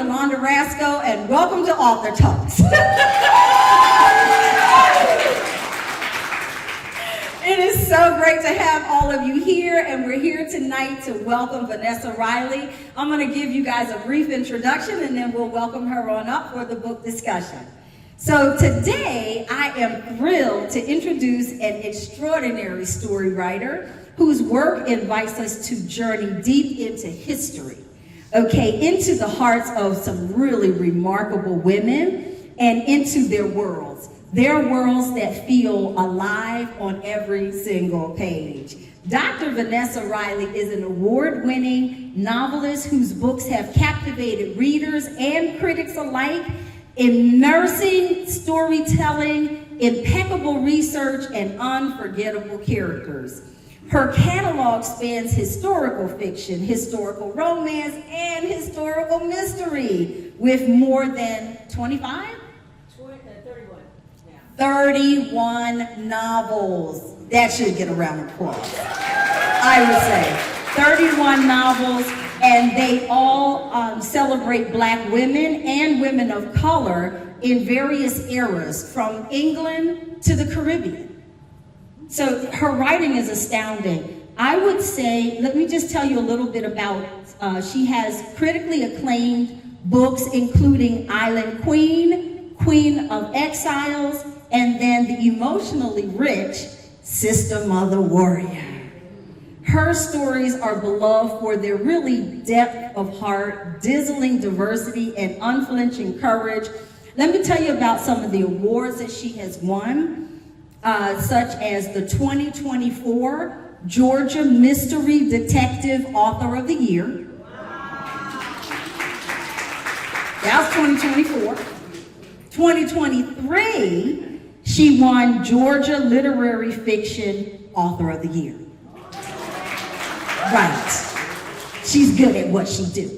Yolanda Rasco, and welcome to Author Talks. It is so great to have all of you here, and we're here tonight to welcome Vanessa Riley. I'm going to give you guys a brief introduction, and then we'll welcome her on up for the book discussion. So today, I am thrilled to introduce an extraordinary story writer whose work invites us to journey deep into history, into the hearts of some really remarkable women and into their worlds that feel alive on every single page. Dr. Vanessa Riley is an award-winning novelist whose books have captivated readers and critics alike, immersing storytelling, impeccable research, and unforgettable characters. Her catalog spans historical fiction, historical romance, and historical mystery with more than 31 novels. That should get a round of applause. I would say 31 novels, and they all celebrate Black women and women of color in various eras, from England to the Caribbean. So her writing is astounding. I would say, let me just tell you a little bit about, she has critically acclaimed books including Island Queen, Queen of Exiles, and then the emotionally rich Sister, Mother, Warrior. Her stories are beloved for their really depth of heart, dazzling diversity, and unflinching courage. Let me tell you about some of the awards that she has won, such as the 2024 Georgia Mystery Detective Author of the Year. That was 2024. 2023, she won Georgia Literary Fiction Author of the Year. Right. She's good at what she do.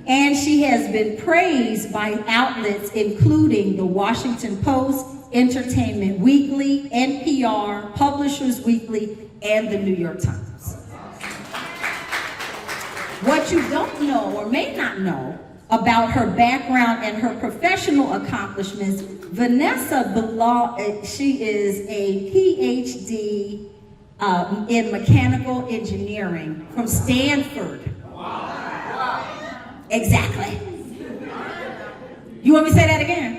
And she has been praised by outlets including the Washington Post, Entertainment Weekly, NPR, Publishers Weekly, and the New York Times. What you don't know or may not know about her background and her professional accomplishments, Vanessa, she is a PhD in mechanical engineering from Stanford. Exactly. You want me to say that again?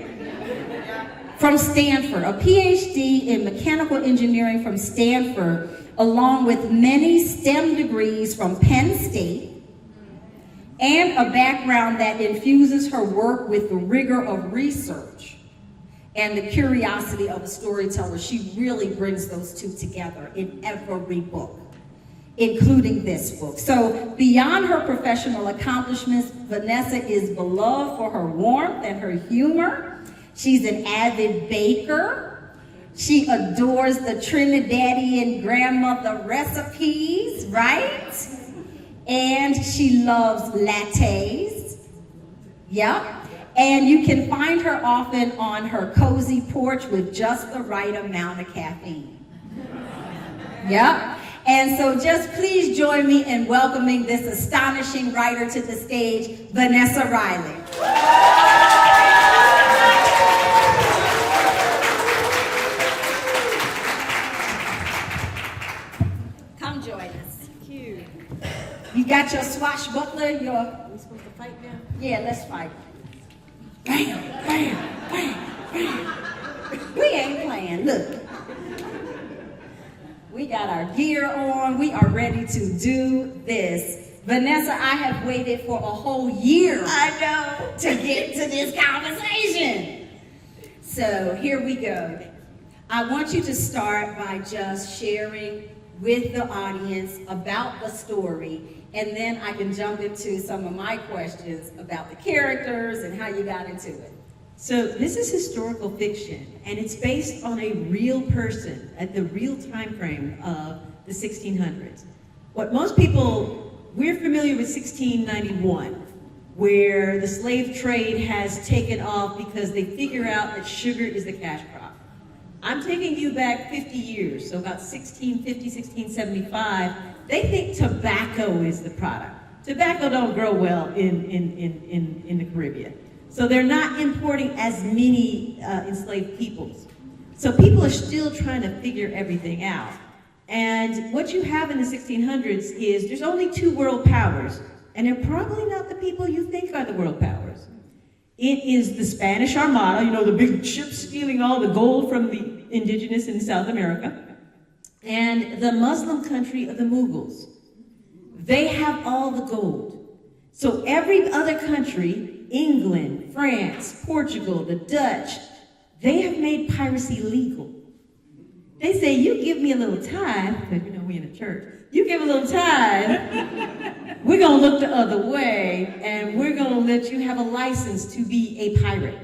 From Stanford, a PhD in mechanical engineering from Stanford, along with many STEM degrees from Penn State, and a background that infuses her work with the rigor of research and the curiosity of a storyteller. She really brings those two together in every book, including this book. So beyond her professional accomplishments, Vanessa is beloved for her warmth and her humor. She's an avid baker. She adores the Trinidadian grandmother recipes, right? And she loves lattes. Yep. And you can find her often on her cozy porch with just the right amount of caffeine. Yep. And so just please join me in welcoming this astonishing writer to the stage, Vanessa Riley. Come join us. Thank you. You got your swashbuckler, Are we supposed to fight now? Yeah, let's fight. Bam, bam, bam, bam. We ain't playing, look. We got our gear on. We are ready to do this. Vanessa, I have waited for a whole year. I know. To get to this conversation. So here we go. I want you to start by just sharing with the audience about the story, and then I can jump into some of my questions about the characters and how you got into it. So this is historical fiction, and it's based on a real person at the real time frame of the 1600s. What most people, we're familiar with 1691, where the slave trade has taken off because they figure out that sugar is the cash crop. I'm taking you back 50 years, so about 1650, 1675, they think tobacco is the product. tobacco don't grow well in the Caribbean. So they're not importing as many enslaved peoples. So people are still trying to figure everything out. And what you have in the 1600s is there's only two world powers, and they're probably not the people you think are the world powers. It is the Spanish Armada, you know, the big ships stealing all the gold from the indigenous in South America, and the Muslim country of the Mughals. They have all the gold. So every other country, England, France, Portugal, the Dutch, they have made piracy legal. They say, you give me a little time, because you know we in a church, you give a little time, we're going to look the other way, and we're going to let you have a license to be a pirate.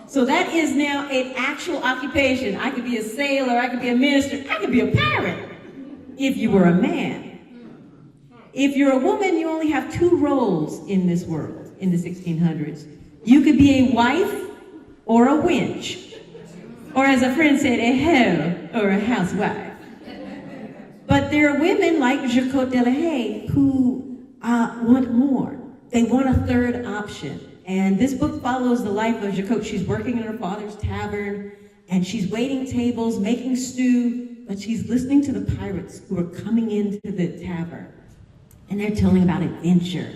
So that is now an actual occupation. I could be a sailor, I could be a minister, I could be a pirate if you were a man. If you're a woman, you only have two roles in this world in the 1600s. You could be a wife or a wench. Or as a friend said, a hoe or a housewife. But there are women like Jacquotte Delahaye who want more. They want a third option. And this book follows the life of Jacquotte. She's working in her father's tavern, and she's waiting tables, making stew, but she's listening to the pirates who are coming into the tavern. And they're telling about adventure.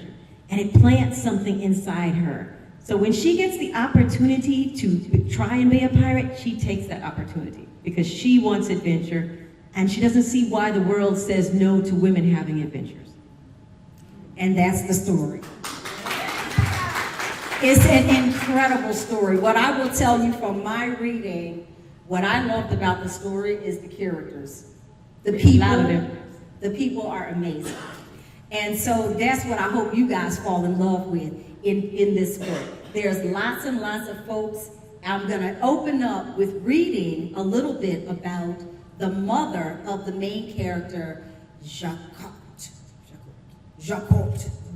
And it plants something inside her. So when she gets the opportunity to try and be a pirate, she takes that opportunity because she wants adventure, and she doesn't see why the world says no to women having adventures. And that's the story. It's an incredible story. What I will tell you from my reading, what I loved about the story is the characters. The people are amazing. And so that's what I hope you guys fall in love with in this book. There's lots and lots of folks. I'm going to open up with reading a little bit about the mother of the main character, Jacquotte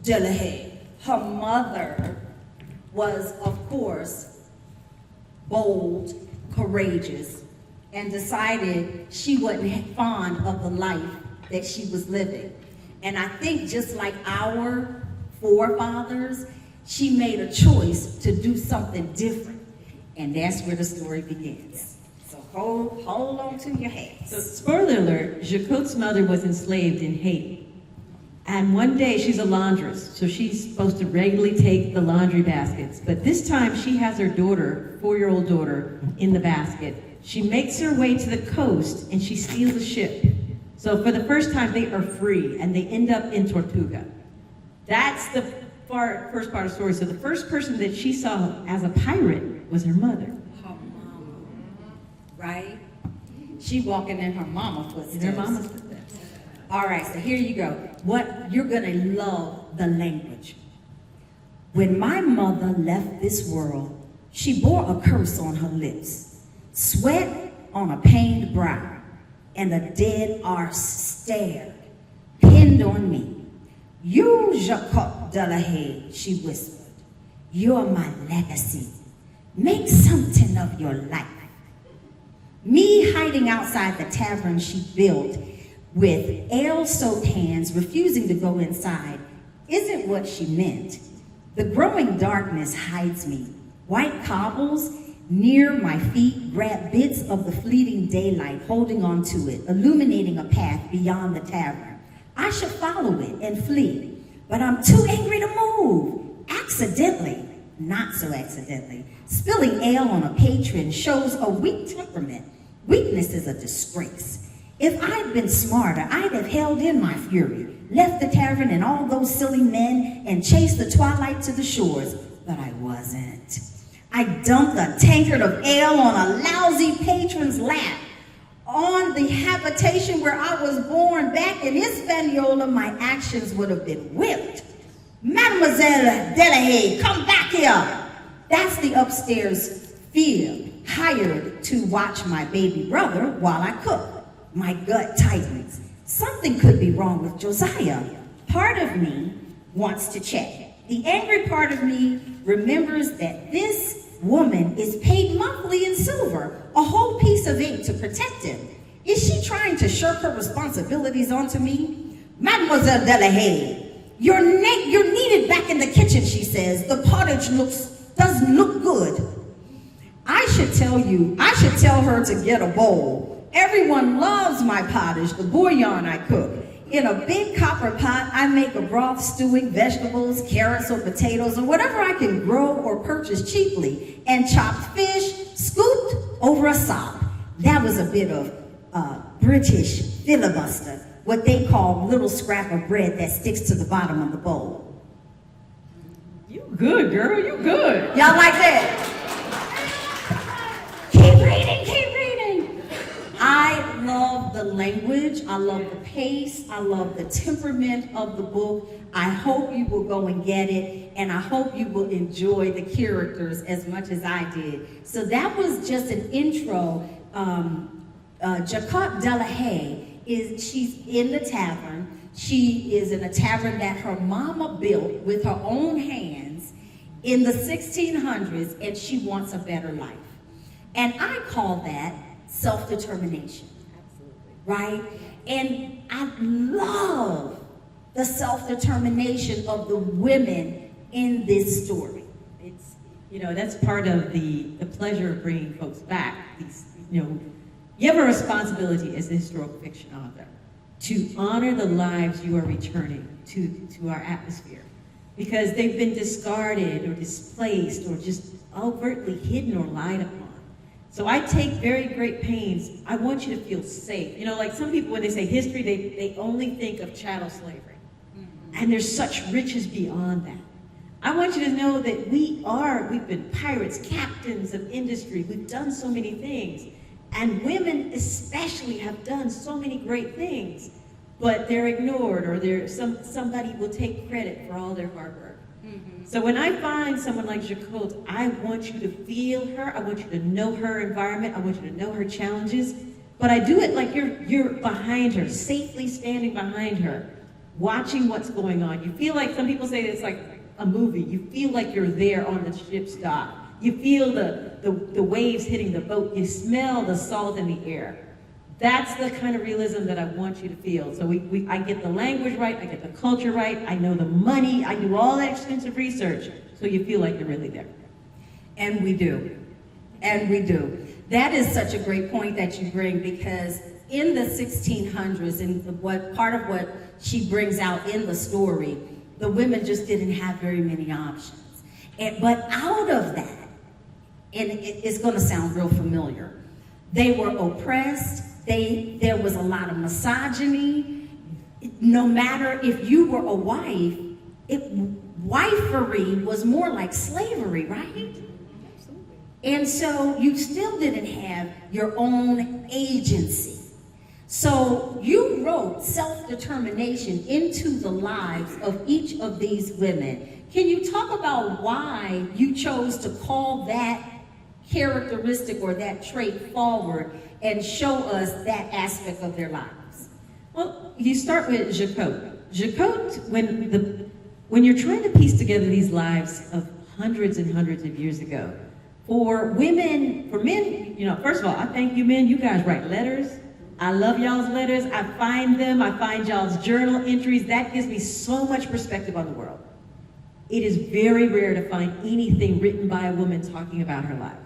Delahaye. Her mother was, of course, bold, courageous, and decided she wasn't fond of the life that she was living. And I think just like our forefathers, she made a choice to do something different. And that's where the story begins. So hold on to your hats. So spoiler alert, Jacquotte's mother was enslaved in Haiti. And one day she's a laundress, so she's supposed to regularly take the laundry baskets. But this time she has her daughter, 4-year-old daughter, in the basket. She makes her way to the coast and she steals a ship. So for the first time they are free and they end up in Tortuga. That's the first part of the story. So the first person that she saw as a pirate was her mother. Her mama, right? She walking in her mama's footsteps. In her mama's footsteps. All right, so here you go. What you're gonna love the language. When my mother left this world, she bore a curse on her lips, sweat on a pained brow, and a dead arse stared, pinned on me. You, Jacquotte Delahaye, she whispered, you're my legacy. Make something of your life. Me hiding outside the tavern she built with ale-soaked hands, refusing to go inside, isn't what she meant. The growing darkness hides me. White cobbles near my feet grab bits of the fleeting daylight, holding on to it, illuminating a path beyond the tavern. I should follow it and flee, but I'm too angry to move. Accidentally, not so accidentally, spilling ale on a patron shows a weak temperament. Weakness is a disgrace. If I'd been smarter, I'd have held in my fury, left the tavern and all those silly men, and chased the twilight to the shores, but I wasn't. I dumped a tankard of ale on a lousy patron's lap, on the habitation where I was born. Back in Hispaniola, my actions would have been whipped. Mademoiselle Delahaye, come back here. That's the upstairs field, hired to watch my baby brother while I cook. My gut tightens. Something could be wrong with Josiah. Part of me wants to check. The angry part of me remembers that this woman is paid monthly in silver, a whole piece of ink to protect him. Is she trying to shirk her responsibilities onto me? Mademoiselle Delahaye, You're needed back in the kitchen, she says. The pottage doesn't look good. I should tell her to get a bowl. Everyone loves my pottage, the bouillon I cook. In a big copper pot, I make a broth stewing vegetables, carrots or potatoes, or whatever I can grow or purchase cheaply, and chopped fish scooped over a sop. That was a bit of British filibuster, what they call little scrap of bread that sticks to the bottom of the bowl. You good, girl, you good. Y'all like that? Keep reading. I love the language, I love the pace, I love the temperament of the book. I hope you will go and get it, and I hope you will enjoy the characters as much as I did. So that was just an intro. Jacquotte Delahaye she's in the tavern. She is in a tavern that her mama built with her own hands in the 1600s, and she wants a better life. And I call that self-determination. Absolutely. Right? And I love the self-determination of the women in this story. It's, that's part of the pleasure of bringing folks back. You have a responsibility as a historical fiction author to honor the lives you are returning to our atmosphere, because they've been discarded or displaced or just overtly hidden or lied upon. So I take very great pains. I want you to feel safe. Like some people, when they say history, they only think of chattel slavery. And there's such riches beyond that. I want you to know that we've been pirates, captains of industry. We've done so many things. And women especially have done so many great things, but they're ignored, or somebody will take credit for all their hard work. Mm-hmm. So when I find someone like Jacquotte, I want you to feel her, I want you to know her environment, I want you to know her challenges, but I do it like you're behind her, safely standing behind her, watching what's going on. You feel like, some people say it's like a movie, you feel like you're there on the ship's dock. You feel the waves hitting the boat. You smell the salt in the air. That's the kind of realism that I want you to feel. So I get the language right, I get the culture right, I know the money, I do all that extensive research, so you feel like you're really there. And we do. That is such a great point that you bring, because in the 1600s, and part of what she brings out in the story, the women just didn't have very many options. But out of that, and it's going to sound real familiar, they were oppressed. There was a lot of misogyny. No matter if you were a wife, wifery was more like slavery, right? Absolutely. And so you still didn't have your own agency. So you wrote self-determination into the lives of each of these women. Can you talk about why you chose to call that characteristic or that trait forward and show us that aspect of their lives? Well, you start with Jacquotte. Jacquotte, when you're trying to piece together these lives of hundreds and hundreds of years ago, for men, first of all, I thank you men, you guys write letters. I love y'all's letters. I find them. I find y'all's journal entries. That gives me so much perspective on the world. It is very rare to find anything written by a woman talking about her life.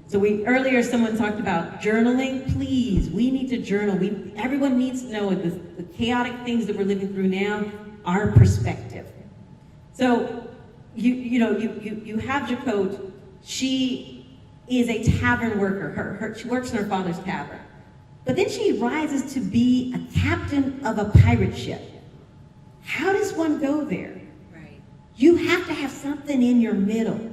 So earlier someone talked about journaling. Please, we need to journal. Everyone needs to know the chaotic things that we're living through now, our perspective. So you have Jacquotte. She is a tavern worker. She works in her father's tavern. But then she rises to be a captain of a pirate ship. How does one go there? Right. You have to have something in your middle.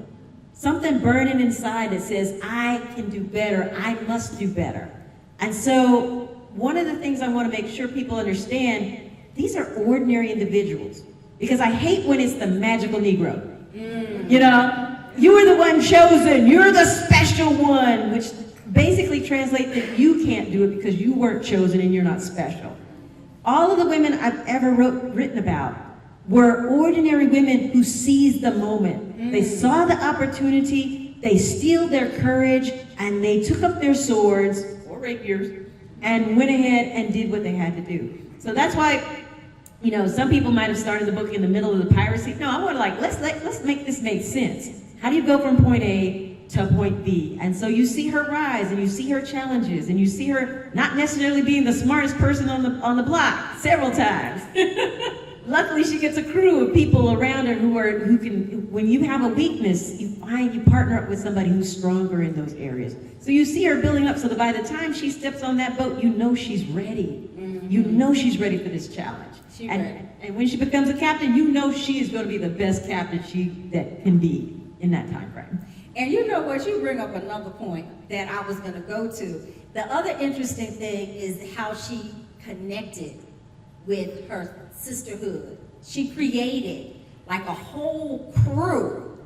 Something burning inside that says, I can do better, I must do better. And so one of the things I want to make sure people understand, these are ordinary individuals. Because I hate when it's the magical Negro. You are the one chosen, you're the special one, which basically translates that you can't do it because you weren't chosen and you're not special. All of the women I've ever written about were ordinary women who seized the moment. They saw the opportunity, they steeled their courage, and they took up their swords, or rapiers, and went ahead and did what they had to do. So that's why you know, some people might have started the book in the middle of the piracy. No, I want to like, let's make this make sense. How do you go from point A to point B? And so you see her rise, and you see her challenges, and you see her not necessarily being the smartest person on the block several times. Luckily, she gets a crew of people around her who can, when you have a weakness, you partner up with somebody who's stronger in those areas. So you see her building up so that by the time she steps on that boat, you know she's ready. Mm-hmm. You know she's ready for this challenge. And when she becomes a captain, you know she is going to be the best captain that can be in that time frame. And you know what, you bring up another point that I was going to go to. The other interesting thing is how she connected with her sisterhood. She created like a whole crew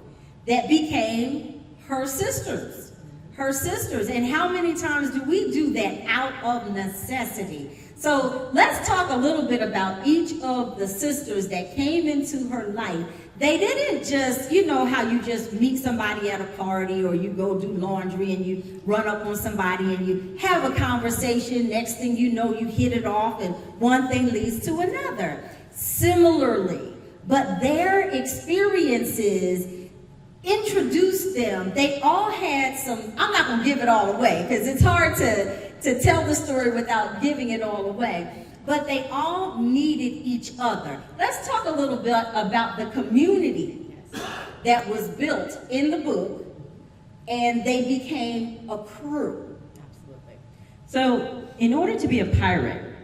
that became her sisters. Her sisters. And how many times do we do that out of necessity? So let's talk a little bit about each of the sisters that came into her life. They didn't just, you know how you just meet somebody at a party, or you go do laundry and you run up on somebody and you have a conversation. Next thing you know, you hit it off and one thing leads to another. Similarly, but their experiences introduced them. They all had some, I'm not going to give it all away because it's hard to tell the story without giving it all away. But they all needed each other. Let's talk a little bit about the community that was built in the book, and they became a crew. Absolutely. So in order to be a pirate,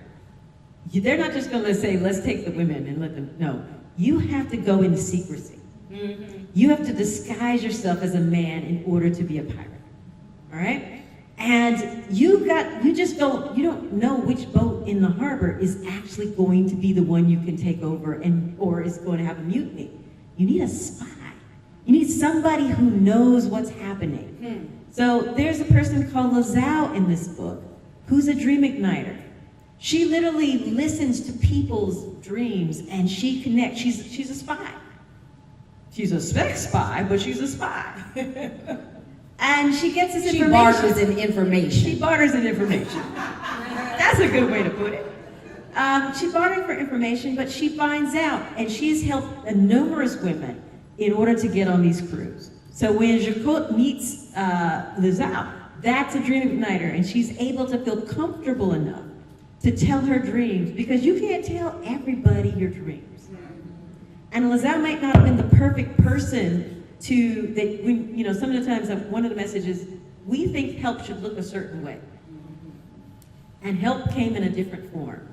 they're not just going to say, let's take the women and let them, no. You have to go into secrecy. Mm-hmm. You have to disguise yourself as a man in order to be a pirate. All right? And you don't know which boat in the harbor is actually going to be the one you can take over or is going to have a mutiny. You need a spy. You need somebody who knows what's happening. So there's a person called Lazao in this book who's a dream igniter. She literally listens to people's dreams and she connects. She's a spy. She's a sex spy, but she's a spy. And she gets this information. She barters in information. She barters in information. That's a good way to put it. She's bartering for information, but she finds out, and she's helped numerous women in order to get on these crews. So when Jacquotte meets Lazao, that's a dream igniter, and she's able to feel comfortable enough to tell her dreams, because you can't tell everybody your dreams. And Lazao might not have been the perfect person some of the times one of the messages, we think help should look a certain way. And help came in a different form.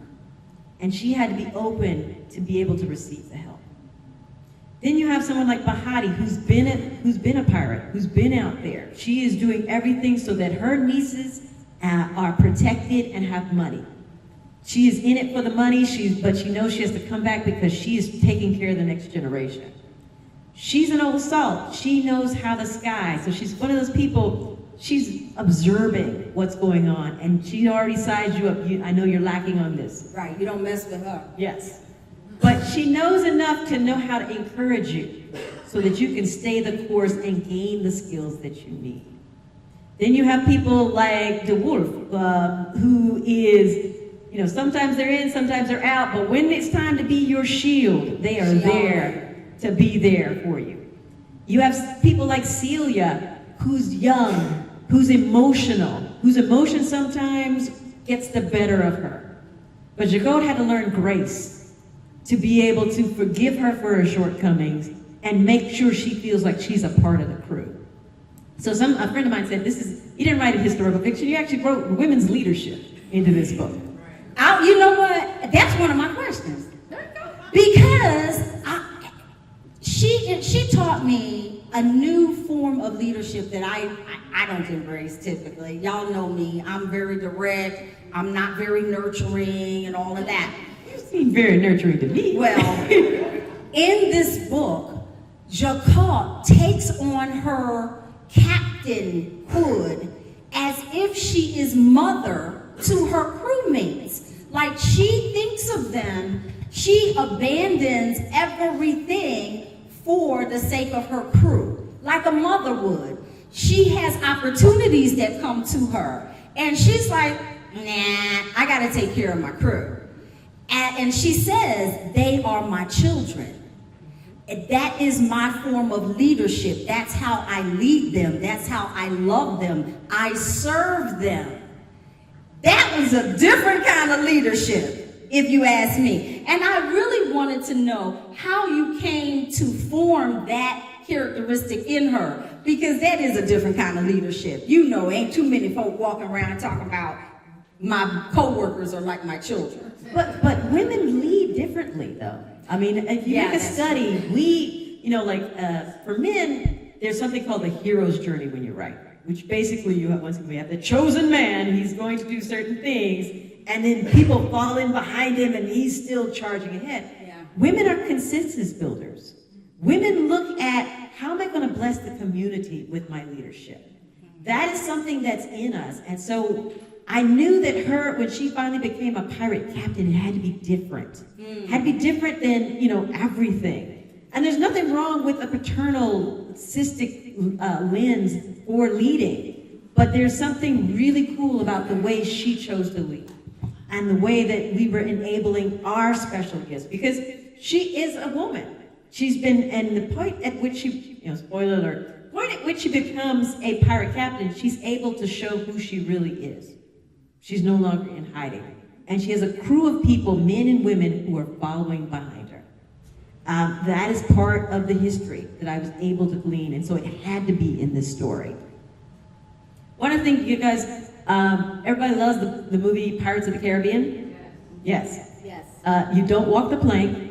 And she had to be open to be able to receive the help. Then you have someone like Bahati, who's been a pirate, who's been out there. She is doing everything so that her nieces are protected and have money. She is in it for the money, but she knows she has to come back because she is taking care of the next generation. She's an old salt. She knows how the sky. So she's one of those people, she's observing what's going on. And she already sized you up. I know you're lacking on this. Right, you don't mess with her. Yes. But she knows enough to know how to encourage you so that you can stay the course and gain the skills that you need. Then you have people like the Wolf, who is, sometimes they're in, sometimes they're out. But when it's time to be your shield, they are there to be there for you. You have people like Celia, who's young, who's emotional, whose emotion sometimes gets the better of her. But Jacquotte had to learn grace to be able to forgive her for her shortcomings and make sure she feels like she's a part of the crew. So a friend of mine said, you didn't write a historical fiction, you actually wrote women's leadership into this book. You know what? That's one of my questions. Because she taught me a new form of leadership that I don't embrace typically. Y'all know me. I'm very direct. I'm not very nurturing and all of that. You seem very nurturing to me. Well, in this book, Jacquotte takes on her captainhood as if she is mother to her crewmates. Like she thinks of them, she abandons everything for the sake of her crew, like a mother would. She has opportunities that come to her, and she's like, nah, I gotta take care of my crew. And she says, they are my children. That is my form of leadership. That's how I lead them. That's how I love them. I serve them. That was a different kind of leadership, if you ask me. And I really wanted to know how you came to form that characteristic in her, because that is a different kind of leadership. You know, ain't too many folk walking around talking about my co-workers are like my children. But women lead differently, though. I mean, if you make a study, for men, there's something called the hero's journey when you write, which basically we have the chosen man, he's going to do certain things, and then people fall in behind him and he's still charging ahead. Yeah. Women are consensus builders. Women look at, how am I going to bless the community with my leadership? That is something that's in us. And so I knew that when she finally became a pirate captain, it had to be different. It had to be different than, everything. And there's nothing wrong with a paternal, cystic lens for leading. But there's something really cool about the way she chose to lead. And the way that we were enabling our special gifts. Because she is a woman. She's been, and the point at which she, spoiler alert, point at which she becomes a pirate captain, she's able to show who she really is. She's no longer in hiding. And she has a crew of people, men and women, who are following behind her. That is part of the history that I was able to glean, and so it had to be in this story. One of the things you guys, everybody loves the movie Pirates of the Caribbean? Yes. Yes. You don't walk the plank.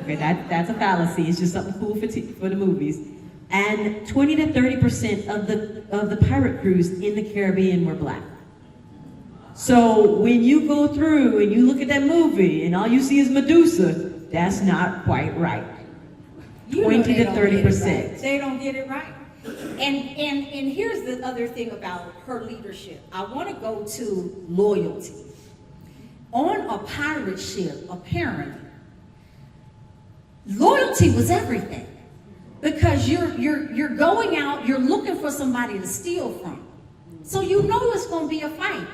Okay, that's a fallacy. It's just something cool for the movies. And 20 to 30% of the pirate crews in the Caribbean were black. So when you go through and you look at that movie and all you see is Medusa, that's not quite right. 20 to 30%. They don't get it right. And here's the other thing about her leadership. I want to go to loyalty. On a pirate ship, apparently, loyalty was everything. Because you're going out, you're looking for somebody to steal from. So you know it's going to be a fight,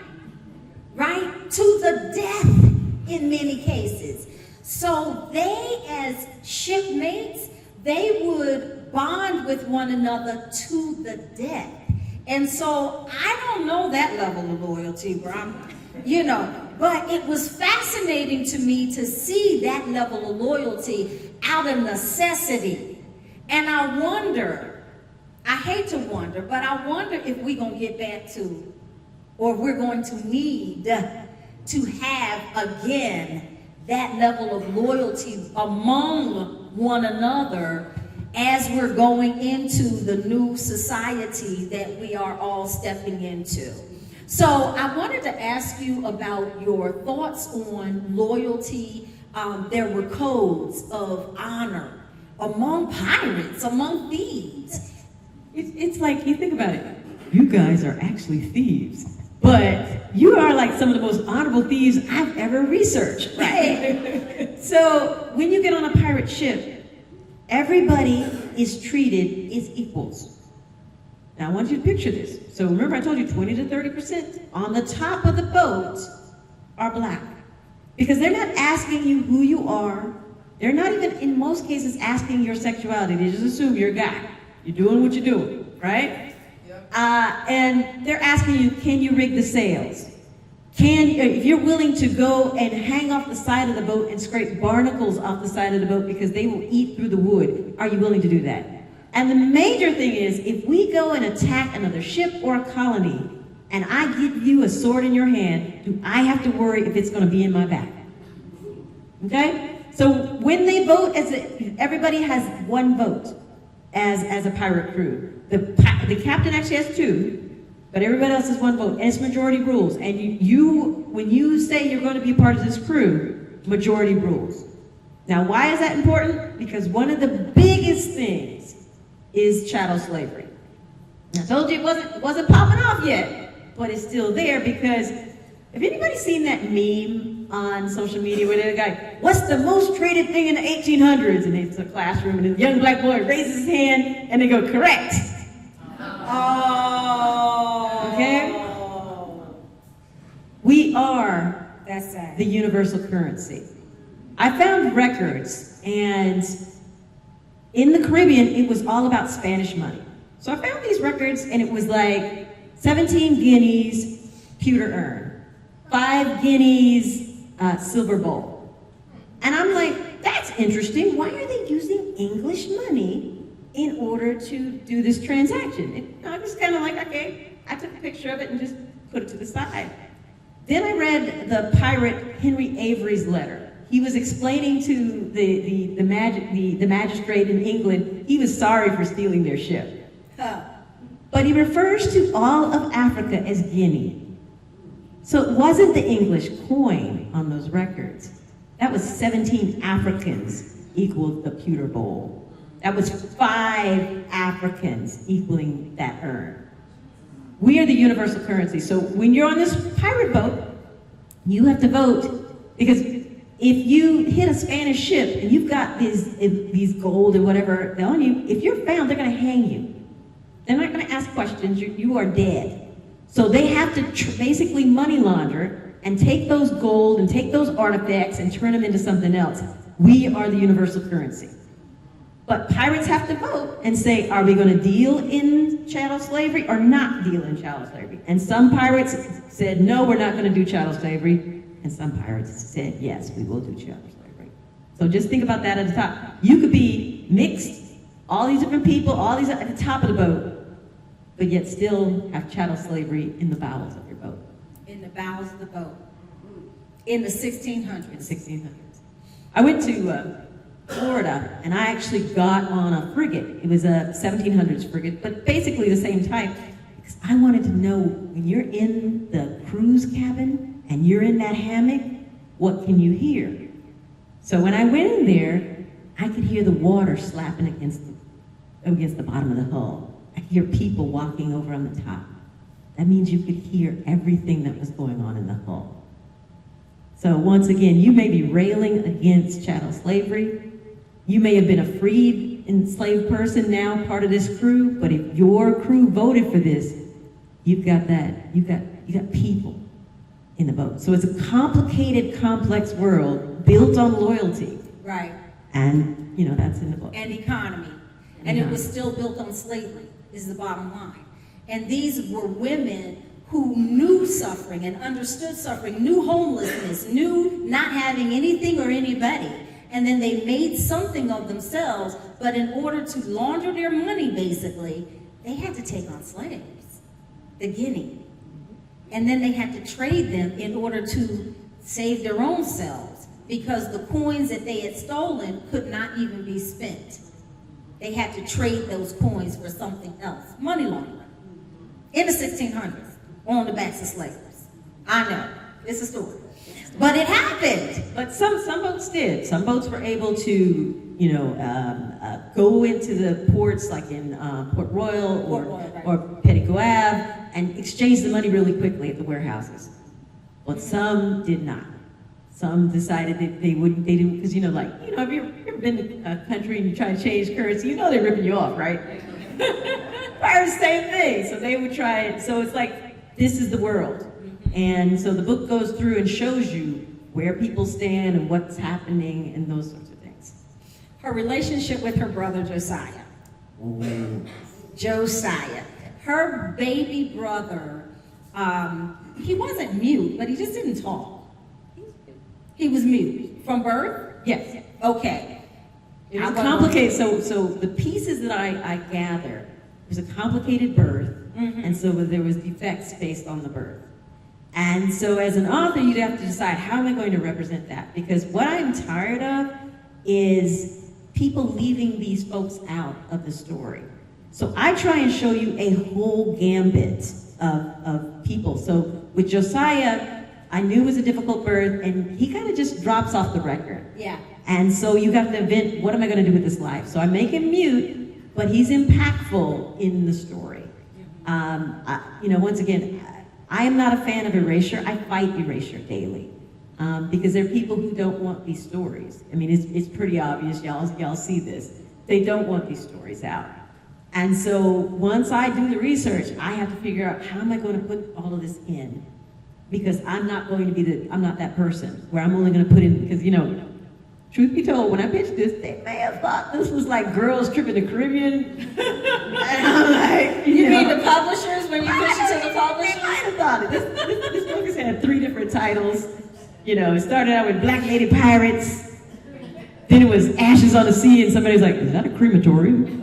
right? To the death in many cases. So they, as shipmates, they would bond with one another to the death. And so I don't know that level of loyalty where but it was fascinating to me to see that level of loyalty out of necessity. And I wonder, I hate to wonder, but I wonder if we're going to get back to, or we're going to need to have again that level of loyalty among one another as we're going into the new society that we are all stepping into. So I wanted to ask you about your thoughts on loyalty. There were codes of honor among pirates, among thieves. It's like, you think about it, you guys are actually thieves, but you are like some of the most honorable thieves I've ever researched. Right? So when you get on a pirate ship, everybody is treated as equals. Now I want you to picture this. So remember I told you 20 to 30% on the top of the boat are black. Because they're not asking you who you are. They're not even, in most cases, asking your sexuality. They just assume you're a guy. You're doing what you're doing, right? Yep. And they're asking you, can you rig the sails? If you're willing to go and hang off the side of the boat and scrape barnacles off the side of the boat because they will eat through the wood, are you willing to do that? And the major thing is, if we go and attack another ship or a colony, and I give you a sword in your hand, do I have to worry if it's going to be in my back? Okay? So when they vote, everybody has one vote as a pirate crew. The captain actually has two, but everybody else has one vote, and it's majority rules. And when you say you're going to be a part of this crew, majority rules. Now, why is that important? Because one of the biggest things is chattel slavery. I told you it wasn't popping off yet, but it's still there because have anybody seen that meme on social media where the guy, what's the most traded thing in the 1800s? And it's a classroom and a young black boy raises his hand and they go, correct. Oh. Okay? We are That's sad. the universal currency. I found records, and in the Caribbean, it was all about Spanish money. So I found these records, and it was like 17 guineas pewter urn, 5 guineas silver bowl. And I'm like, that's interesting. Why are they using English money in order to do this transaction? And I was kind of like, okay, I took a picture of it and just put it to the side. Then I read the pirate Henry Avery's letter. He was explaining to the magistrate in England, he was sorry for stealing their ship. But he refers to all of Africa as Guinea. So it wasn't the English coin on those records. That was 17 Africans equaled the pewter bowl. That was 5 Africans equaling that urn. We are the universal currency. So when you're on this pirate boat, you have to vote, because if you hit a Spanish ship and you've got these gold and whatever on you, if you're found, they're going to hang you. They're not going to ask questions. You are dead. So they have to basically money launder and take those gold and take those artifacts and turn them into something else. We are the universal currency. But pirates have to vote and say, are we going to deal in chattel slavery or not deal in chattel slavery? And some pirates said, no, we're not going to do chattel slavery. And some pirates said, yes, we will do chattel slavery. So just think about that at the top. You could be mixed, all these different people, all these at the top of the boat, but yet still have chattel slavery in the bowels of your boat. In the bowels of the boat. In the 1600s. In the 1600s. I went to Florida, and I actually got on a frigate. It was a 1700s frigate, but basically the same type, because I wanted to know, when you're in the cruise cabin and you're in that hammock, what can you hear? So when I went in there, I could hear the water slapping against the bottom of the hull. I could hear people walking over on the top. That means you could hear everything that was going on in the hull. So once again, you may be railing against chattel slavery. You may have been a freed enslaved person, now part of this crew, but if your crew voted for this, you've got people in the boat. So it's a complicated, complex world built on loyalty. Right. And, that's in the book. And economy. And it was still built on slavery, is the bottom line. And these were women who knew suffering and understood suffering, knew homelessness, knew not having anything or anybody. And then they made something of themselves, but in order to launder their money, basically, they had to take on slaves, the guinea. And then they had to trade them in order to save their own selves, because the coins that they had stolen could not even be spent. They had to trade those coins for something else, money laundering. In the 1600s, on the backs of slaves. I know, it's a story. But it happened. But some boats did. Some boats were able to, go into the ports like in Port Royal or Petit Goave and exchange the money really quickly at the warehouses. But some did not. Some decided that they didn't, because if you've ever been to a country and you try to change currency, they're ripping you off, right? Pirates, same thing. So they would try it. So it's like, this is the world. And so the book goes through and shows you where people stand and what's happening and those sorts of things. Her relationship with her brother Josiah. Ooh. Josiah. Her baby brother, he wasn't mute, but he just didn't talk. He was mute. From birth? Yes. Okay. It was complicated. So the pieces that I gather, there's a complicated birth, and so there was defects based on the birth. And so as an author, you'd have to decide, how am I going to represent that? Because what I'm tired of is people leaving these folks out of the story. So I try and show you a whole gambit of people. So with Josiah, I knew it was a difficult birth, and he kind of just drops off the record. Yeah. And so you have to invent, what am I going to do with this life? So I make him mute, but he's impactful in the story. Once again, I am not a fan of erasure. I fight erasure daily because there are people who don't want these stories. I mean, it's pretty obvious. Y'all see this. They don't want these stories out. And so once I do the research, I have to figure out, how am I going to put all of this in? because I'm not that person where I'm only going to put in, because, truth be told, when I pitched this, they may have thought this was like girls trip in the Caribbean. And I'm like, You mean the publishers, when you pitched it to the publishers? They might have thought it. This book has had 3 different titles. It started out with Black Lady Pirates. Then it was Ashes on the Sea, and somebody's like, is that a crematorium?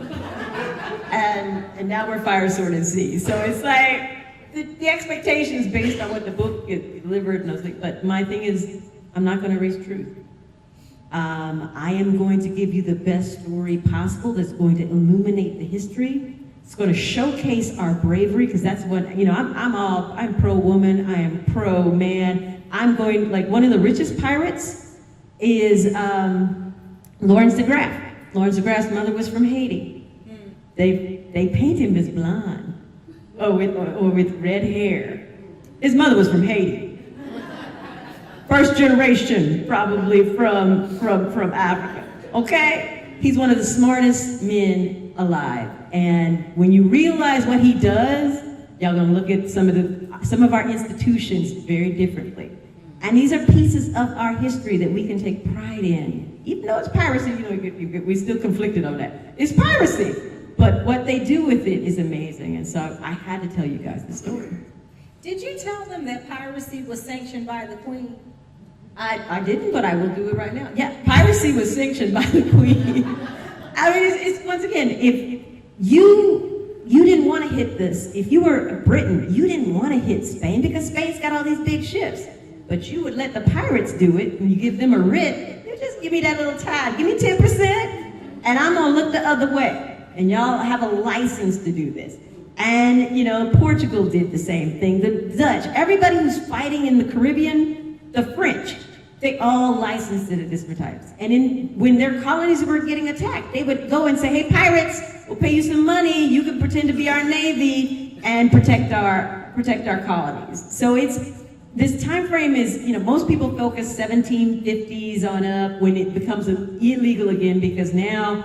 And now we're Fire, Sword, and Sea. So it's like, the expectations based on what the book delivered, and I was like, but my thing is, I'm not going to erase truth. I am going to give you the best story possible that's going to illuminate the history. It's going to showcase our bravery, because that's what, I'm pro-woman, I am pro-man. I'm going, like, one of the richest pirates is Lawrence de Graaf. Lawrence de Graaf's mother was from Haiti. They paint him as blonde, or with red hair. His mother was from Haiti. First generation, probably from Africa, okay? He's one of the smartest men alive. And when you realize what he does, y'all gonna look at some of our institutions very differently. And these are pieces of our history that we can take pride in. Even though it's piracy, we're still conflicted on that. It's piracy, but what they do with it is amazing. And so I had to tell you guys the story. Did you tell them that piracy was sanctioned by the Queen? I didn't, but I will do it right now. Yeah, piracy was sanctioned by the Queen. I mean, it's once again, if you didn't want to hit this, if you were Britain, you didn't want to hit Spain because Spain's got all these big ships. But you would let the pirates do it, and you give them a writ, you just give me that little tithe, give me 10%, and I'm gonna look the other way. And y'all have a license to do this. And, Portugal did the same thing, the Dutch, everybody who's fighting in the Caribbean, the French, they all licensed it at different times. And when their colonies were getting attacked, they would go and say, hey, pirates, we'll pay you some money, you can pretend to be our navy and protect our colonies. So this time frame is, most people focus 1750s on up when it becomes illegal again, because now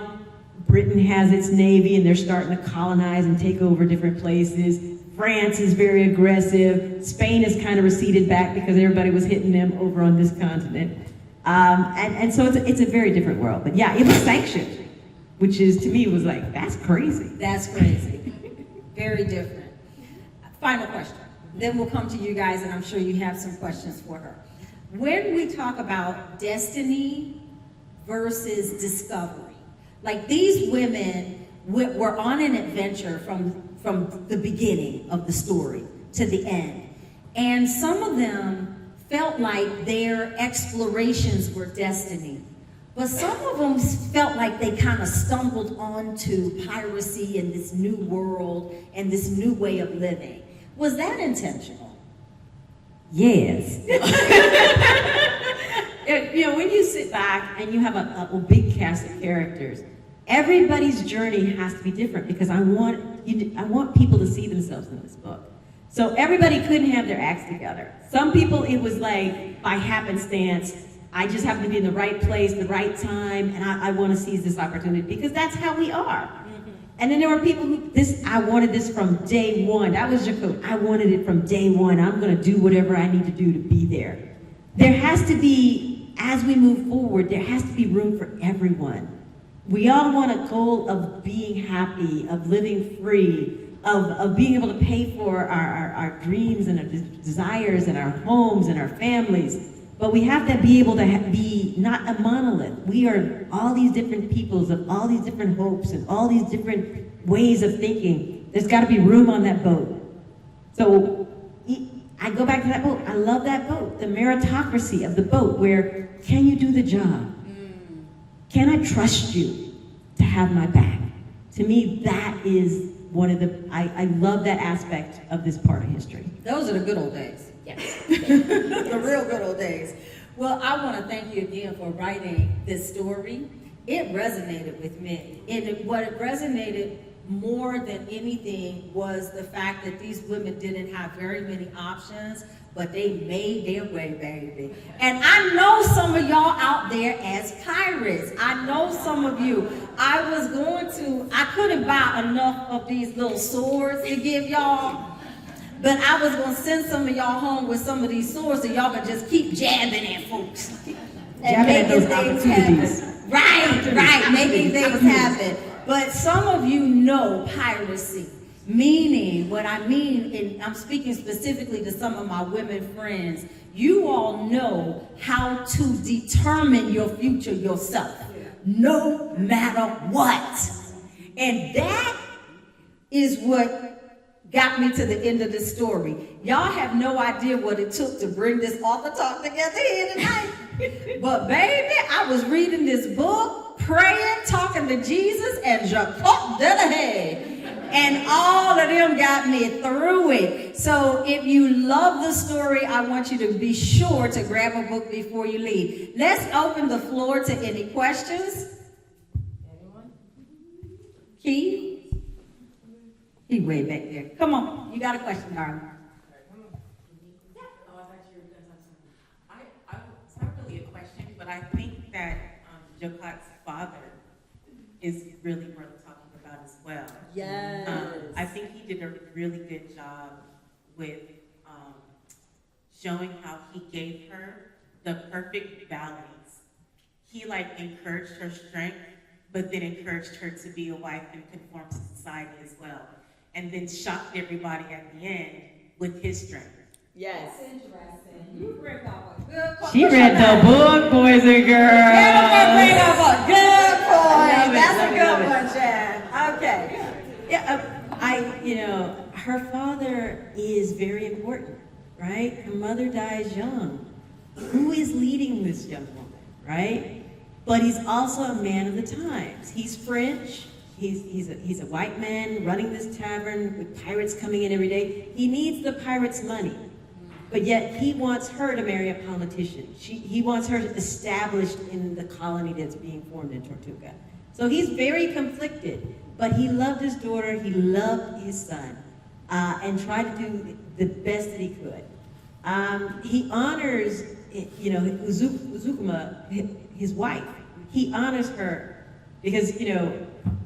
Britain has its navy and they're starting to colonize and take over different places. France is very aggressive. Spain has kind of receded back because everybody was hitting them over on this continent. And so it's a very different world. But yeah, it was sanctioned, which is, to me, was like, that's crazy. That's crazy. Very different. Final question. Then we'll come to you guys, and I'm sure you have some questions for her. When we talk about destiny versus discovery, like these women were on an adventure from the beginning of the story to the end. And some of them felt like their explorations were destiny. But some of them felt like they kind of stumbled onto piracy and this new world and this new way of living. Was that intentional? Yes. When you sit back and you have a big cast of characters, everybody's journey has to be different, because I want people to see themselves in this book. So everybody couldn't have their acts together. Some people, it was like by happenstance, I just happen to be in the right place, the right time, and I want to seize this opportunity, because that's how we are. Mm-hmm. And then there were people I wanted this from day one. That was Jacquotte. I wanted it from day one. I'm going to do whatever I need to do to be there. There has to be, as we move forward, there has to be room for everyone. We all want a goal of being happy, of living free, of being able to pay for our dreams and our desires and our homes and our families. But we have to be able to be not a monolith. We are all these different peoples of all these different hopes and all these different ways of thinking. There's got to be room on that boat. So I go back to that boat. I love that boat, the meritocracy of the boat, where can you do the job? Can I trust you to have my back? To me, that is one of I love that aspect of this part of history. Those are the good old days. Yes. The real good old days. Well, I want to thank you again for writing this story. It resonated with me. And what it resonated more than anything was the fact that these women didn't have very many options, but they made their way, baby. And I know some of y'all out there as pirates. I know some of you. I couldn't buy enough of these little swords to give y'all, But I was gonna send some of y'all home with some of these swords so y'all could just keep jabbing at folks. And Jabbing at those things opportunities. happen. Right, making things happen. But some of you know piracy. Meaning, what I mean, and I'm speaking specifically to some of my women friends, you all know how to determine your future yourself, no matter what. And that is what got me to the end of this story. Y'all have no idea what it took to bring this author talk together here tonight. But baby, I was reading this book, praying, talking to Jesus and Jacquotte Delahaye. And all of them got me through it. So if you love the story, I want you to be sure to grab a book before you leave. Let's open the floor to any questions. Anyone? Keith? He's way back there. Come on, you got a question, darling. It's not really a question, but I think that Jacquotte's father is really worth talking about as well. Yes. I think he did a really good job with showing how he gave her the perfect balance. He encouraged her strength, but then encouraged her to be a wife and conform to society as well. And then shocked everybody at the end with his strength. Yes. That's interesting. You bring up a good point. She read the book, boys and girls. Yeah, bring up a good point. That's a love good it. one, Chad. Okay. Yeah, her father is very important, right? Her mother dies young. Who is leading this young woman, right? But he's also a man of the times. He's French. He's a white man running this tavern with pirates coming in every day. He needs the pirates' money, but yet he wants her to marry a politician. He wants her established in the colony that's being formed in Tortuga. So he's very conflicted, but he loved his daughter, he loved his son, and tried to do the best that he could. He honors, Uzukuma, his wife. He honors her because,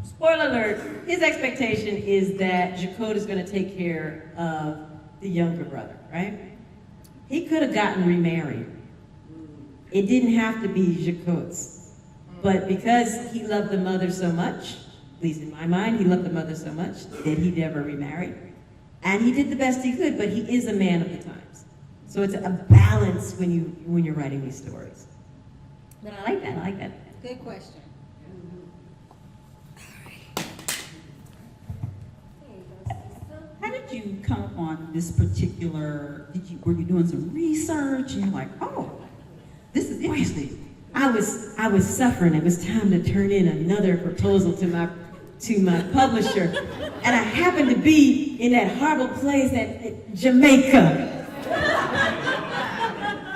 spoiler alert, his expectation is that Jacquotte is going to take care of the younger brother, right? He could have gotten remarried. It didn't have to be Jacquotte's. But because he loved the mother so much, at least in my mind, he loved the mother so much that he never remarried. And he did the best he could, but he is a man of the times. So it's a balance when you're writing these stories. But I like that. Good question. How did you come upon this particular, were you doing some research and you're like, oh, this is interesting? I was suffering. It was time to turn in another proposal to my publisher. And I happened to be in that horrible place at Jamaica.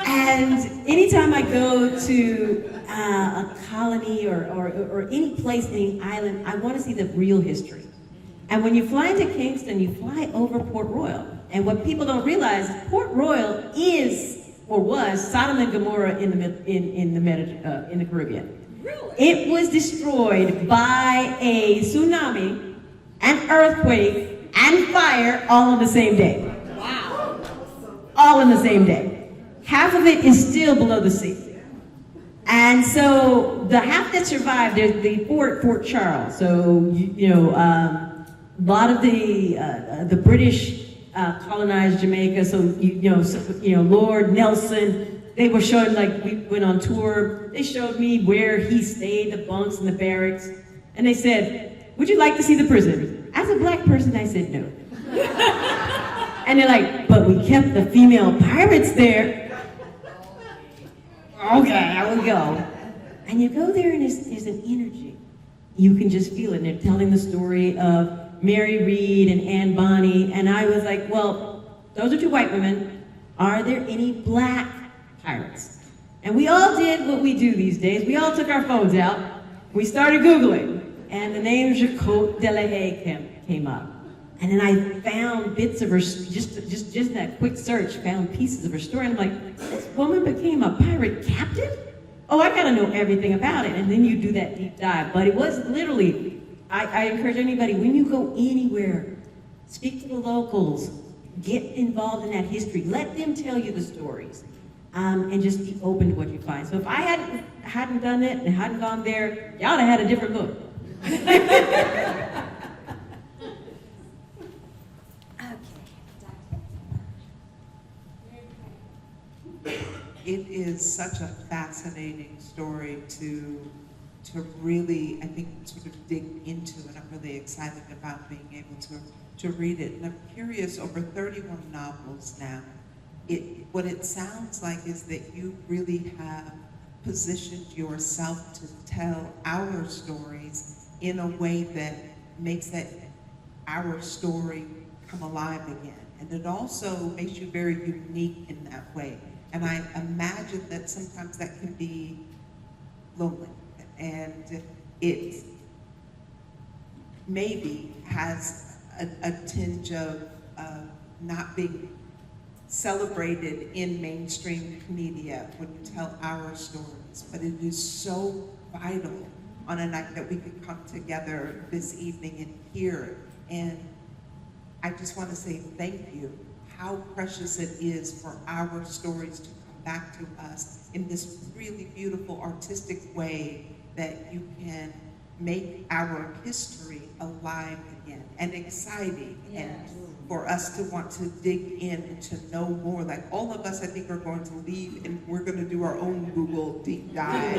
And anytime I go to a colony or any place, any island, I want to see the real history. And when you fly into Kingston, you fly over Port Royal. And what people don't realize, Port Royal is or was Sodom and Gomorrah in the Caribbean. Really? It was destroyed by a tsunami, an earthquake, and fire all on the same day. Wow. All in the same day. Half of it is still below the sea. And so the half that survived, there's the Fort Charles. So, a lot of the British colonized Jamaica. So, Lord Nelson, they were showing, we went on tour. They showed me where he stayed, the bunks and the barracks. And they said, would you like to see the prisoners? As a black person, I said no. And they're like, but we kept the female pirates there. Okay, I will go. And you go there and there's an energy. You can just feel it. And they're telling the story of Mary Read and Anne Bonny. And I was like, well, those are two white women. Are there any black pirates? And we all did what we do these days. We all took our phones out. We started Googling. And the name Jacquotte Delahaye came up. And then I found bits of her, just in that quick search, found pieces of her story. And I'm like, this woman became a pirate captain? Oh, I gotta know everything about it. And then you do that deep dive. But it was literally, I encourage anybody, when you go anywhere, speak to the locals, get involved in that history. Let them tell you the stories, and just be open to what you find. So if I hadn't done it and hadn't gone there, y'all would have had a different book. It is such a fascinating story to really, I think, sort of dig into, and I'm really excited about being able to read it. And I'm curious, over 31 novels now, what it sounds like is that you really have positioned yourself to tell our stories in a way that makes that our story come alive again. And it also makes you very unique in that way. And I imagine that sometimes that can be lonely, and it maybe has a tinge of not being celebrated in mainstream media when you tell our stories. But it is so vital on a night that we could come together this evening and hear it. And I just want to say thank you. How precious it is for our stories to come back to us in this really beautiful artistic way that you can make our history alive again and exciting. Yes. And for us to want to dig in and to know more. Like all of us, I think, are going to leave and we're going to do our own Google deep dive.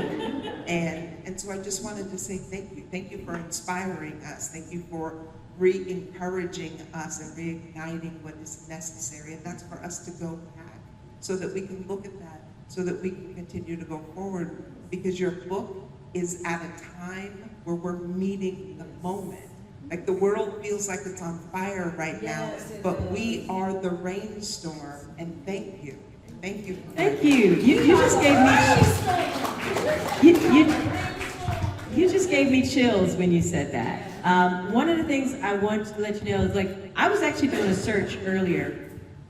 And so I just wanted to say thank you. Thank you for inspiring us. Thank you for re-encouraging us and reigniting what is necessary. And that's for us to go back so that we can look at that, so that we can continue to go forward. Because your book is at a time where we're meeting the moment. Like the world feels like it's on fire right now, but we are the rainstorm. And thank you. Thank you. Thank you. You just gave me you just gave me chills when you said that. One of the things I want to let you know is, like, I was actually doing a search earlier,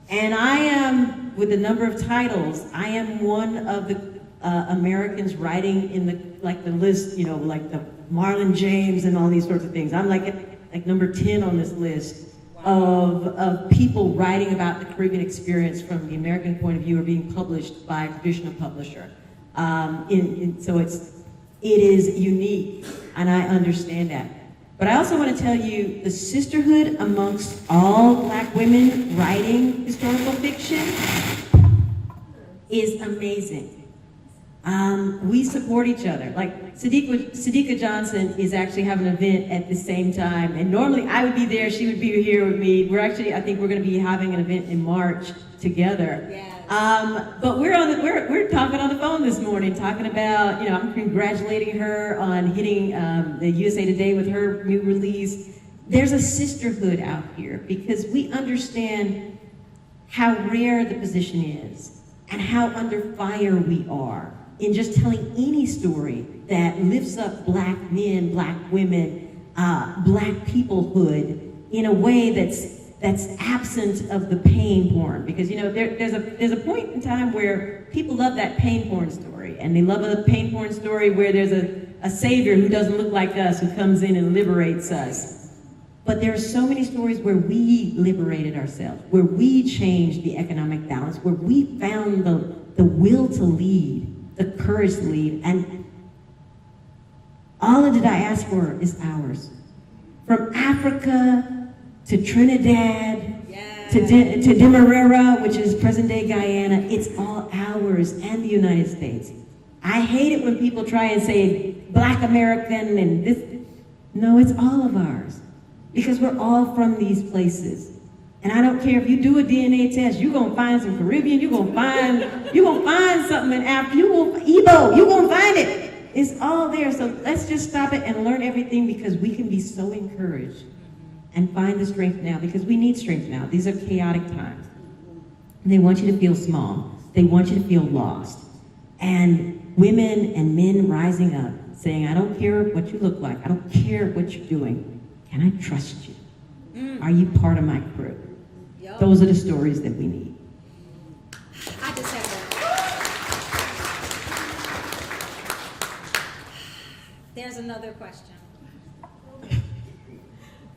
and I am, with the number of titles, I am one of the Americans writing in the list, you know, like the Marlon James and all these sorts of things. I'm like number 10 on this list of people writing about the Caribbean experience from the American point of view or being published by a traditional publisher. So it is unique, and I understand that. But I also want to tell you, the sisterhood amongst all Black women writing historical fiction is amazing. We support each other. Like Sadiqa Johnson is actually having an event at the same time, and normally I would be there, she would be here with me. I think we're going to be having an event in March together. Yes. But we're talking on the phone this morning, talking about, you know, I'm congratulating her on hitting the USA Today with her new release. There's a sisterhood out here because we understand how rare the position is and how under fire we are in just telling any story that lifts up Black men, Black women, Black peoplehood in a way that's absent of the pain porn. Because, you know, there's a point in time where people love that pain porn story, and they love a pain porn story where there's a savior who doesn't look like us, who comes in and liberates us. But there are so many stories where we liberated ourselves, where we changed the economic balance, where we found the will to lead, the courage to lead, and all of the diaspora is ours. From Africa to Trinidad, yes, to Demerara, which is present-day Guyana, it's all ours, and the United States. I hate it when people try and say Black American and this. No, it's all of ours, because we're all from these places. And I don't care if you do a DNA test, you're gonna find some Caribbean, you're gonna find something in Africa, Igbo, you're gonna find it. It's all there. So let's just stop it and learn everything, because we can be so encouraged and find the strength now, because we need strength now. These are chaotic times. They want you to feel small. They want you to feel lost. And women and men rising up, saying, I don't care what you look like. I don't care what you're doing. Can I trust you? Are you part of my crew? Yep. Those are the stories that we need. I just have There's another question.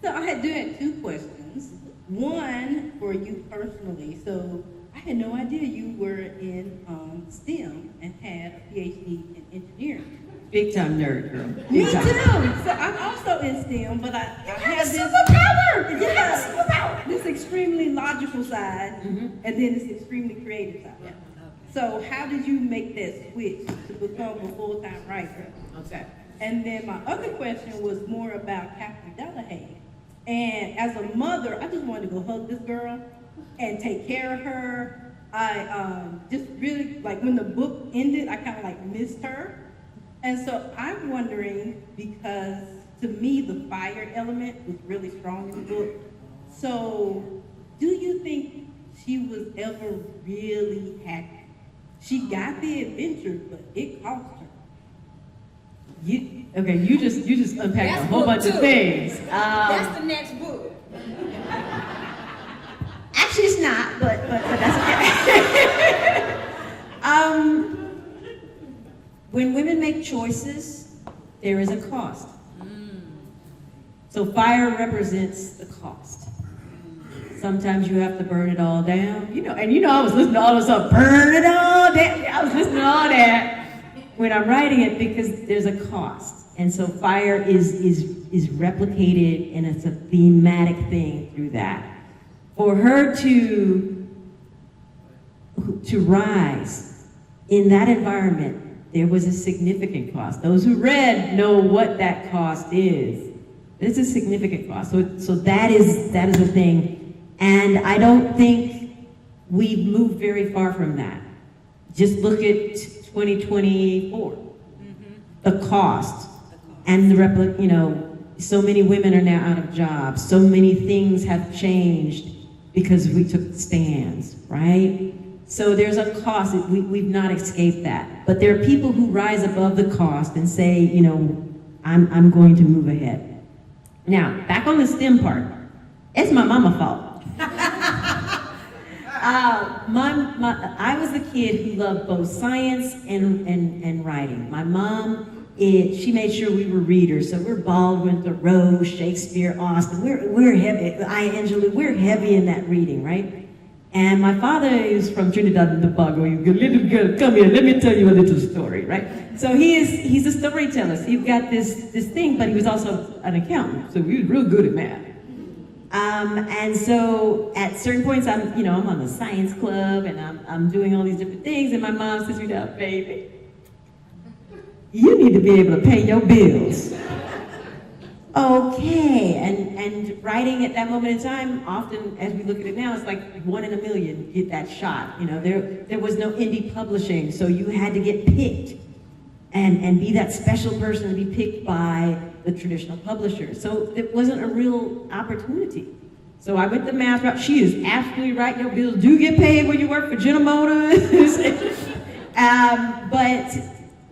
So I do have two questions. One for for you personally. So I had no idea you were in STEM and had a PhD in engineering. Big time nerd girl. Me Big too. time. So I'm also in STEM, but I have this superpower! yeah, this extremely logical side, and then this extremely creative side. Yeah. So how did you make that switch to become a full-time writer? Okay. And then my other question was more about Jacquotte Delahaye. And as a mother, I just wanted to go hug this girl and take care of her. I just really, like when the book ended, I kind of like missed her. And so I'm wondering, because to me, the fire element was really strong in the book. So do you think she was ever really happy? She got the adventure, but it cost her. You just unpacked That's a whole book bunch of 2. things. That's the next book. Actually, it's not, but that's okay. When women make choices, there is a cost. So fire represents the cost. Sometimes you have to burn it all down. I was listening to all this stuff, burn it all down. I was listening to all that when I'm writing it because there's a cost. And so fire is replicated, and it's a thematic thing through that. For her to rise in that environment, there was a significant cost. Those who read know what that cost is. It's a significant cost. So that is a thing. And I don't think we've moved very far from that. Just look at 2024. The cost and the so many women are now out of jobs. So many things have changed because we took stands, right? So there's a cost. We've not escaped that. But there are people who rise above the cost and say, I'm going to move ahead. Now, back on the STEM part, it's my mama's fault. I was a kid who loved both science and writing. My mom, she made sure we were readers. So we're Baldwin, Thoreau, Shakespeare, Austen. We're heavy. Angela, we're heavy in that reading, right? And my father is from Trinidad and Tobago. Little girl, come here, let me tell you a little story, right? So he's a storyteller. So you've got this thing, but he was also an accountant. So he was real good at math. And so at certain points, I'm on the science club and I'm doing all these different things, and my mom sits me down, baby, you need to be able to pay your bills. Okay, and writing at that moment in time, often as we look at it now, it's like 1 in a million get that shot. There was no indie publishing, so you had to get picked and be that special person to be picked by the traditional publisher. So it wasn't a real opportunity. So I went the math route. She is absolutely right. Your bills do get paid when you work for General Motors. But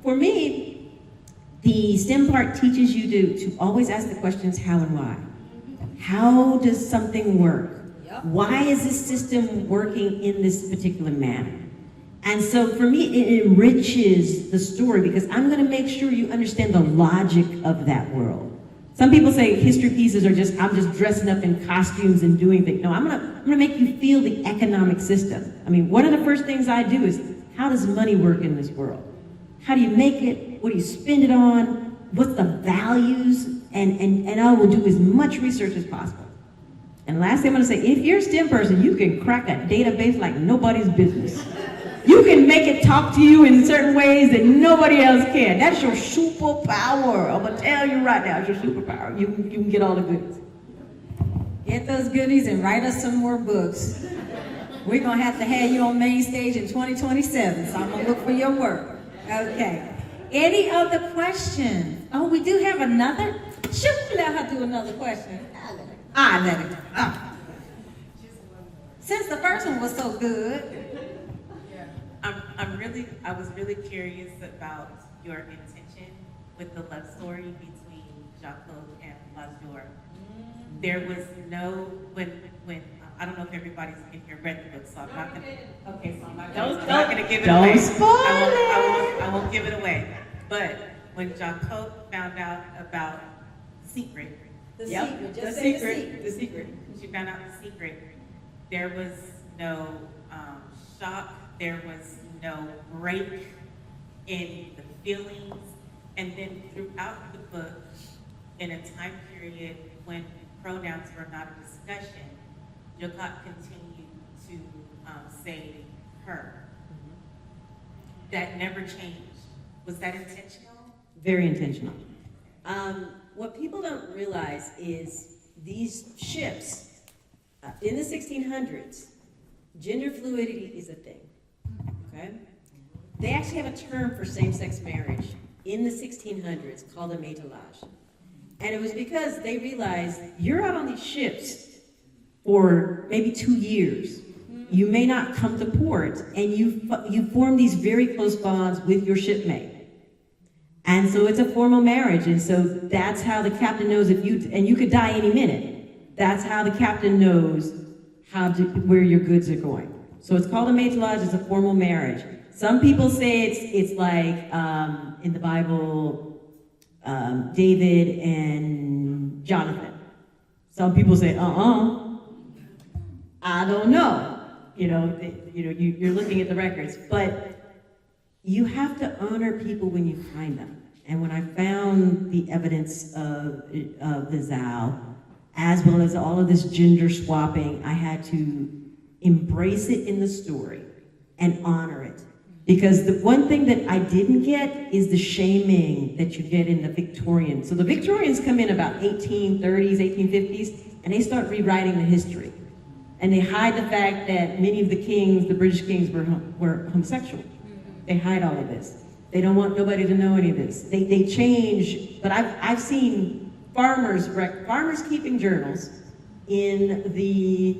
for me, the STEM part teaches you to always ask the questions how and why. How does something work? Why is this system working in this particular manner? And so for me, it enriches the story because I'm going to make sure you understand the logic of that world. Some people say history pieces are I'm just dressing up in costumes and doing things. No, I'm gonna make you feel the economic system. I mean, one of the first things I do is, how does money work in this world? How do you make it? What do you spend it on? What's the values? And I will do as much research as possible. And last thing I'm gonna say, if you're a STEM person, you can crack a database like nobody's business. You can make it talk to you in certain ways that nobody else can. That's your superpower. I'm gonna tell you right now, it's your superpower. You can get all the goodies. Get those goodies and write us some more books. We're gonna have to have you on main stage in 2027, so I'm gonna look for your work. Okay. Any other questions? Oh, we do have another? Should we let her do another question? I let her. Oh. Since the first one was so good. I was really curious about your intention with the love story between Jacquotte and Lazure. There was no, when I don't know if everybody's in here read the book, so I'm not gonna, okay, so I'm not gonna give it away. Don't spoil it. I won't give it away. But when Jacquotte found out about the secret, The secret. The secret. she found out the secret, There was no shock. There was no break in the feelings. And then throughout the book, in a time period when pronouns were not a discussion, Jacquotte continued to say her. That never changed. Was that intentional? Very intentional. What people don't realize is these ships, in the 1600s, gender fluidity is a thing, okay? They actually have a term for same-sex marriage in the 1600s called a métellage. And it was because they realized you're out on these ships for maybe 2 years. You may not come to port, and you form these very close bonds with your shipmate. And so it's a formal marriage, and so that's how the captain knows if you, and you could die any minute. That's how the captain knows where your goods are going. So it's called a métellage, it's a formal marriage. Some people say it's like in the Bible, David and Jonathan. Some people say, I don't know. You're looking at the records, but you have to honor people when you find them. And when I found the evidence of the Zao, as well as all of this gender swapping, I had to embrace it in the story and honor it. Because the one thing that I didn't get is the shaming that you get in the Victorians. So the Victorians come in about 1830s, 1850s, and they start rewriting the history. And they hide the fact that many of the kings, the British kings, were homosexual. They hide all of this. They don't want nobody to know any of this. They change, but I've seen farmers keeping journals in the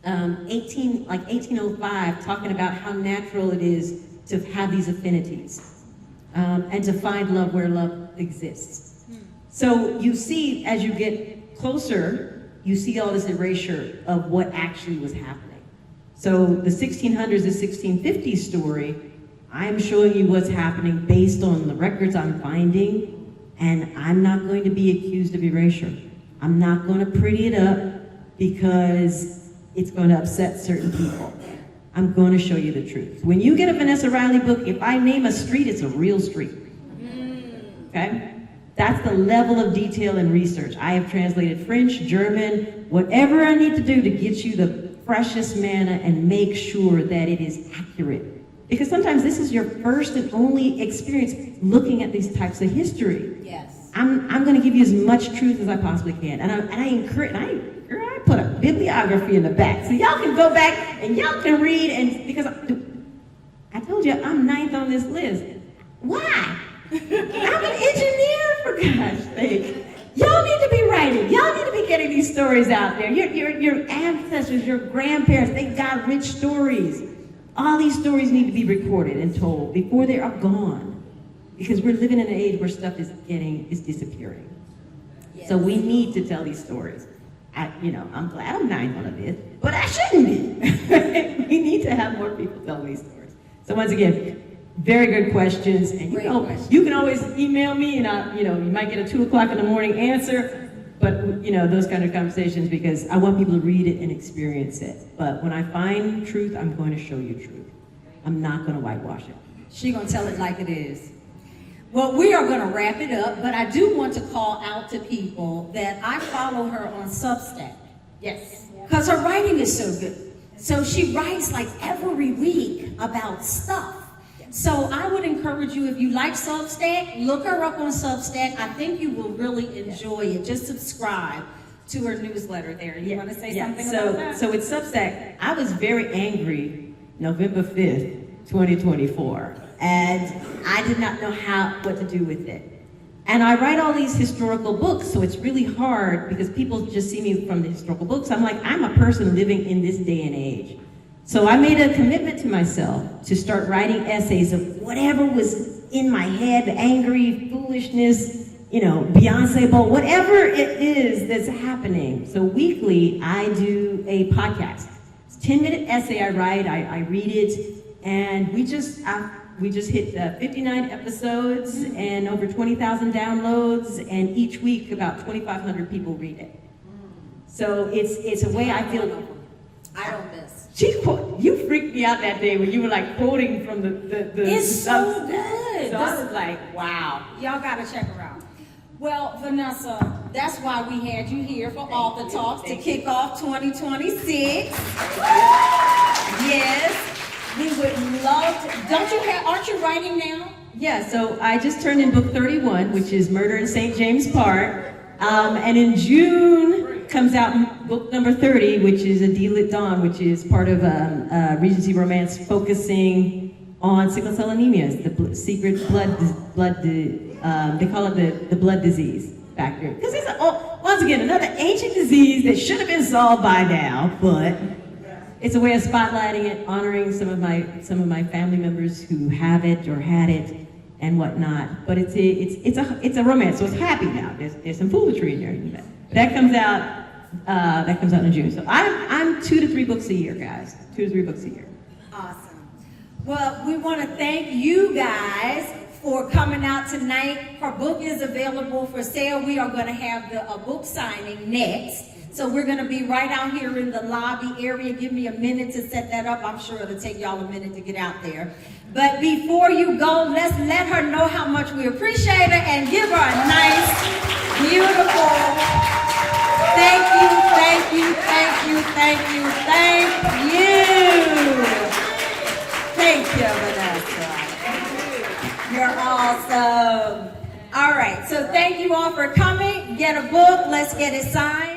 1805, talking about how natural it is to have these affinities and to find love where love exists. So you see, as you get closer, you see all this erasure of what actually was happening. So the 1600s, the 1650s story, I'm showing you what's happening based on the records I'm finding, and I'm not going to be accused of erasure. I'm not going to pretty it up because it's going to upset certain people. I'm going to show you the truth. When you get a Vanessa Riley book, if I name a street, it's a real street. Okay? That's the level of detail and research. I have translated French, German, whatever I need to do to get you the freshest manna and make sure that it is accurate. Because sometimes this is your first and only experience looking at these types of history. Yes. I'm going to give you as much truth as I possibly can. And I encourage, I put a bibliography in the back. So y'all can go back and y'all can read, and because I told you I'm 9th on this list. Why? I'm an engineer, for God's sake. Y'all need to be writing. Y'all need to be getting these stories out there. Your ancestors, your grandparents, they got rich stories. All these stories need to be recorded and told before they are gone. Because we're living in an age where stuff is disappearing. Yes. So we need to tell these stories. I'm glad I'm 9th on a list, but I shouldn't be. We need to have more people tell these stories. So once again, very good questions, and you can always email me, and you might get a 2 o'clock in the morning answer. But those kind of conversations, because I want people to read it and experience it. But when I find truth, I'm going to show you truth. I'm not going to whitewash it. She's going to tell it like it is. Well, we are going to wrap it up, but I do want to call out to people that I follow her on Substack. Yes. Because her writing is so good. So she writes like every week about stuff. So I would encourage you, if you like Substack, look her up on Substack. I think you will really enjoy it. Just subscribe to her newsletter there. You want to say something about that? So with Substack, I was very angry November 5th, 2024. And I did not know what to do with it. And I write all these historical books, so it's really hard because people just see me from the historical books. I'm like, I'm a person living in this day and age. So I made a commitment to myself to start writing essays of whatever was in my head, angry, foolishness, Beyonce Bowl, whatever it is that's happening. So weekly, I do a podcast. It's a 10-minute essay I write, I read it, and we just hit 59 episodes and over 20,000 downloads, and each week about 2,500 people read it. So it's a way I feel I don't miss. You freaked me out that day when you were like quoting from the It's so stuff. good. So I was like, wow. Y'all gotta check her out. Well, Vanessa, that's why we had you here for Author Talks to kick off 2026. Yes, we would love to. Aren't you writing now? Yeah, so I just turned in book 31, which is Murder in St. James Park. And in June comes out book number 30, which is A Deal at Dawn, which is part of Regency Romance focusing on sickle cell anemia, the secret they call it the blood disease factor. Because it's, once again, another ancient disease that should have been solved by now, but it's a way of spotlighting it, honoring some of my family members who have it or had it and whatnot. But it's a romance, so it's happy now. There's some foolery in there. That comes out in June. So I'm 2 to 3 books a year, guys. 2 to 3 books a year. Awesome. Well, we want to thank you guys for coming out tonight. Her book is available for sale. We are going to have a book signing next. So we're going to be right out here in the lobby area. Give me a minute to set that up. I'm sure it'll take y'all a minute to get out there. But before you go, let's let her know how much we appreciate her and give her a nice, beautiful thank you, thank you, thank you, thank you, thank you. Thank you, Vanessa. You're awesome. All right, so thank you all for coming. Get a book. Let's get it signed.